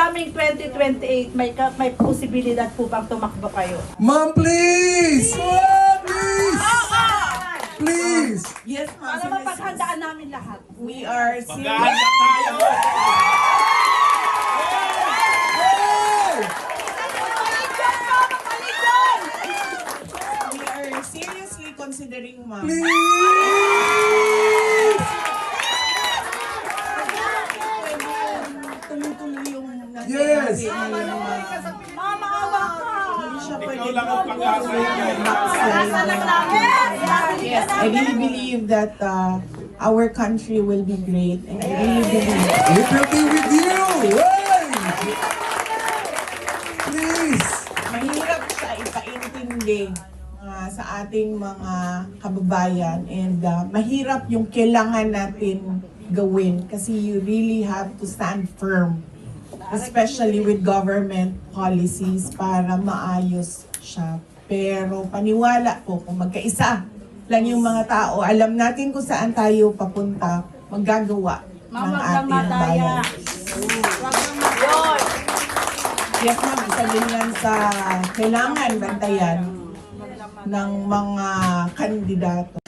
coming 2028, may posibilidad po bang tumakbo kayo? Ma'am, please! Please! Please! Yes, ma'am. Para mapaghandaan namin lahat. We are serious. Maghahanda tayo! We are seriously considering, ma'am. Please! Tuloy-tuloy yung Yes. Mama, awa ka! Ikaw lang ang pag-asa yan. Asa lang namin! Yes, I really believe that our country will be great. And I really believe. It will be with you! Hey! Please! Mahirap siya ipaintindi sa ating mga kababayan, and mahirap yung kailangan natin gawin kasi you really have to stand firm, especially with government policies para maayos siya. Pero paniwala po, kung magkaisa lang yung mga tao, alam natin kung saan tayo papunta, magagawa ng ating bayan. Yes, ma'am, isa din yan sa kailangan bantayan ng mga kandidato.